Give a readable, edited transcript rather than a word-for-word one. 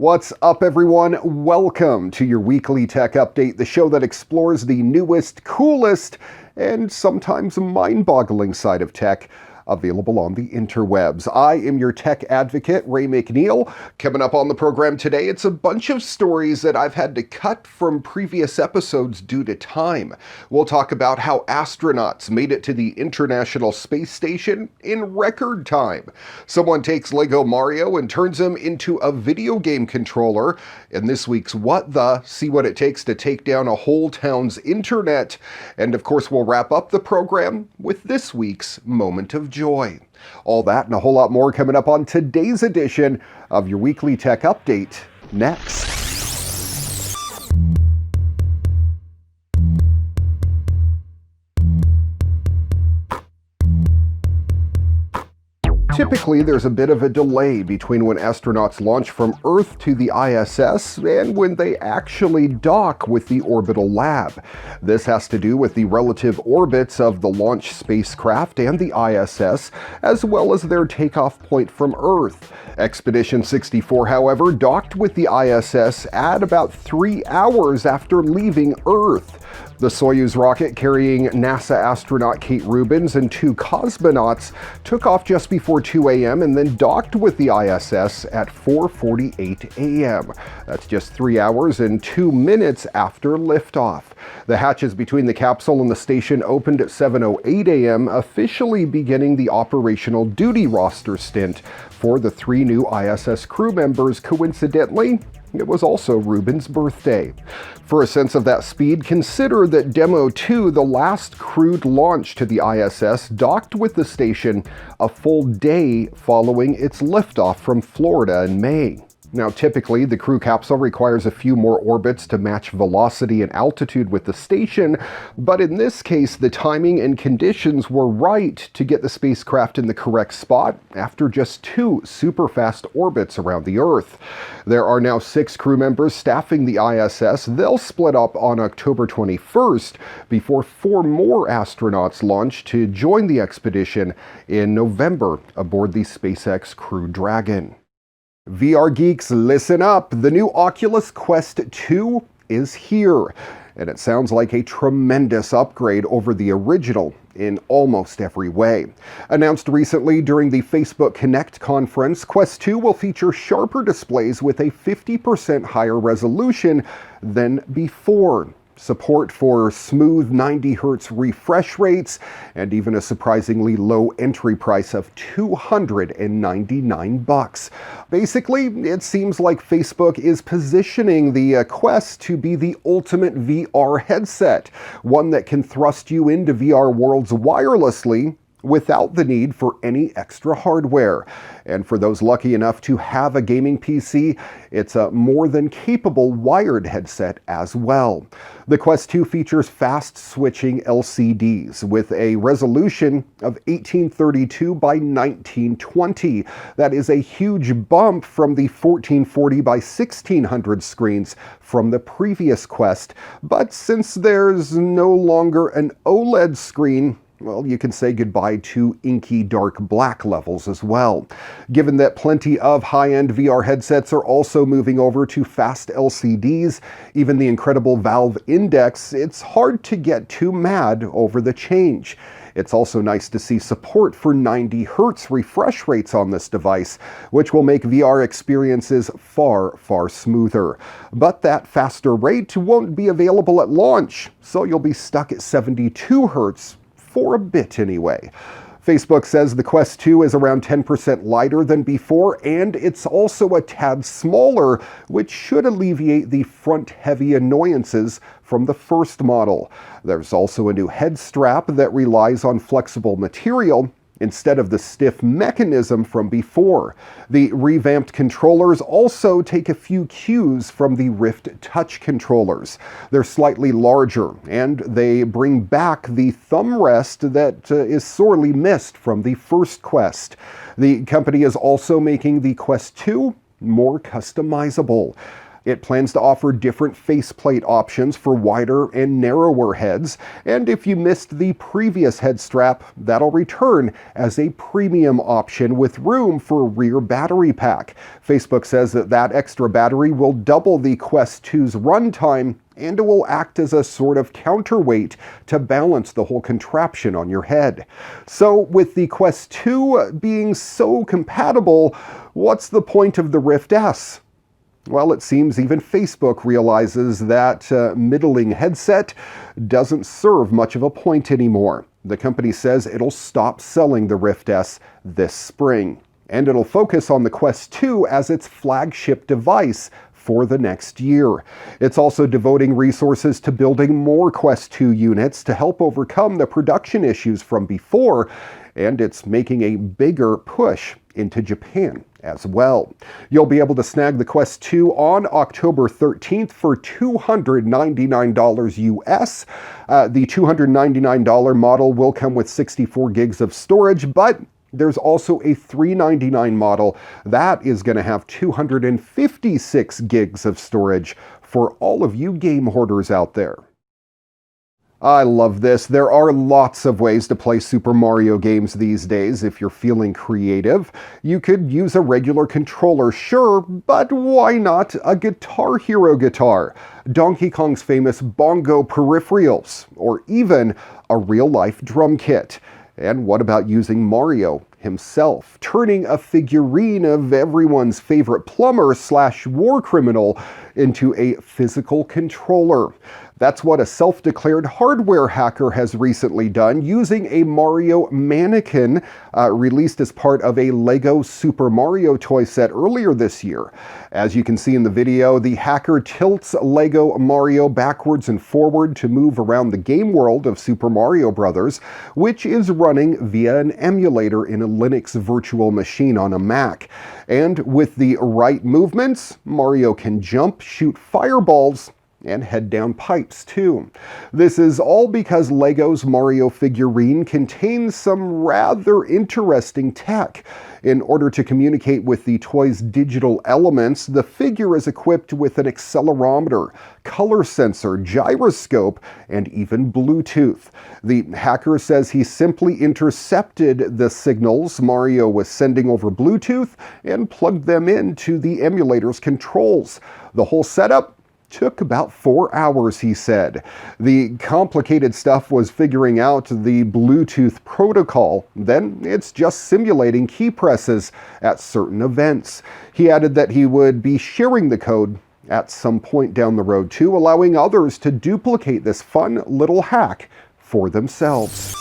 What's up, everyone? Welcome to your weekly tech update, the show that explores the newest, coolest, and sometimes mind-boggling side of tech, available on the interwebs. I am your tech advocate, Ray McNeil. Coming up on the program today, it's a bunch of stories that I've had to cut from previous episodes due to time. We'll talk about how astronauts made it to the International Space Station in record time. Someone takes Lego Mario and turns him into a video game controller. And this week's What The, see what it takes to take down a whole town's internet. And of course, we'll wrap up the program with this week's Moment of Joy. All that and a whole lot more coming up on today's edition of your weekly tech update next. Typically, there's a bit of a delay between when astronauts launch from Earth to the ISS and when they actually dock with the orbital lab. This has to do with the relative orbits of the launch spacecraft and the ISS, as well as their takeoff point from Earth. Expedition 64, however, docked with the ISS at about 3 hours after leaving Earth. The Soyuz rocket carrying NASA astronaut Kate Rubins and 2 cosmonauts took off just before 2 a.m. and then docked with the ISS at 4:48 a.m. That's just 3 hours and 2 minutes after liftoff. The hatches between the capsule and the station opened at 7:08 a.m., officially beginning the operational duty roster stint for the 3 new ISS crew members. Coincidentally, it was also Rubin's birthday. For a sense of that speed, consider that Demo 2, the last crewed launch to the ISS, docked with the station a full day following its liftoff from Florida in May. Now, typically, the crew capsule requires a few more orbits to match velocity and altitude with the station, but in this case, the timing and conditions were right to get the spacecraft in the correct spot after just 2 super-fast orbits around the Earth. There are now 6 crew members staffing the ISS. They'll split up on October 21st before 4 more astronauts launch to join the expedition in November aboard the SpaceX Crew Dragon. VR geeks, listen up! The new Oculus Quest 2 is here, and it sounds like a tremendous upgrade over the original in almost every way. Announced recently during the Facebook Connect conference, Quest 2 will feature sharper displays with a 50% higher resolution than before. Support for smooth 90 Hz refresh rates, and even a surprisingly low entry price of $299. Basically, it seems like Facebook is positioning the Quest to be the ultimate VR headset, one that can thrust you into VR worlds wirelessly without the need for any extra hardware. And for those lucky enough to have a gaming PC, it's a more than capable wired headset as well. The Quest 2 features fast-switching LCDs with a resolution of 1832 by 1920. That is a huge bump from the 1440 by 1600 screens from the previous Quest. But since there's no longer an OLED screen, well, you can say goodbye to inky dark black levels as well. Given that plenty of high-end VR headsets are also moving over to fast LCDs, even the incredible Valve Index, it's hard to get too mad over the change. It's also nice to see support for 90 Hz refresh rates on this device, which will make VR experiences far, far smoother. But that faster rate won't be available at launch, so you'll be stuck at 72 Hz for a bit anyway. Facebook says the Quest 2 is around 10% lighter than before, and it's also a tad smaller, which should alleviate the front-heavy annoyances from the first model. There's also a new head strap that relies on flexible material instead of the stiff mechanism from before. The revamped controllers also take a few cues from the Rift Touch controllers. They're slightly larger, and they bring back the thumb rest that is sorely missed from the first Quest. The company is also making the Quest 2 more customizable. It plans to offer different faceplate options for wider and narrower heads, and if you missed the previous head strap, that'll return as a premium option with room for a rear battery pack. Facebook says that extra battery will double the Quest 2's runtime, and it will act as a sort of counterweight to balance the whole contraption on your head. So with the Quest 2 being so compatible, what's the point of the Rift S? Well, it seems even Facebook realizes that middling headset doesn't serve much of a point anymore. The company says it'll stop selling the Rift S this spring, and it'll focus on the Quest 2 as its flagship device for the next year. It's also devoting resources to building more Quest 2 units to help overcome the production issues from before, and it's making a bigger push into Japan as well. You'll be able to snag the Quest 2 on October 13th for $299 US. The $299 model will come with 64 gigs of storage, but there's also a $399 model that is going to have 256 gigs of storage for all of you game hoarders out there. I love this. There are lots of ways to play Super Mario games these days if you're feeling creative. You could use a regular controller, sure, but why not a Guitar Hero guitar, Donkey Kong's famous bongo peripherals, or even a real-life drum kit? And what about using Mario himself, turning a figurine of everyone's favorite plumber / war criminal into a physical controller? That's what a self-declared hardware hacker has recently done using a Mario mannequin released as part of a Lego Super Mario toy set earlier this year. As you can see in the video, the hacker tilts Lego Mario backwards and forward to move around the game world of Super Mario Bros., which is running via an emulator in a Linux virtual machine on a Mac. And with the right movements, Mario can jump, shoot fireballs, and head down pipes too. This is all because Lego's Mario figurine contains some rather interesting tech. In order to communicate with the toy's digital elements, the figure is equipped with an accelerometer, color sensor, gyroscope, and even Bluetooth. The hacker says he simply intercepted the signals Mario was sending over Bluetooth and plugged them into the emulator's controls. The whole setup took about 4 hours, he said. The complicated stuff was figuring out the Bluetooth protocol. Then it's just simulating key presses at certain events. He added that he would be sharing the code at some point down the road too, allowing others to duplicate this fun little hack for themselves.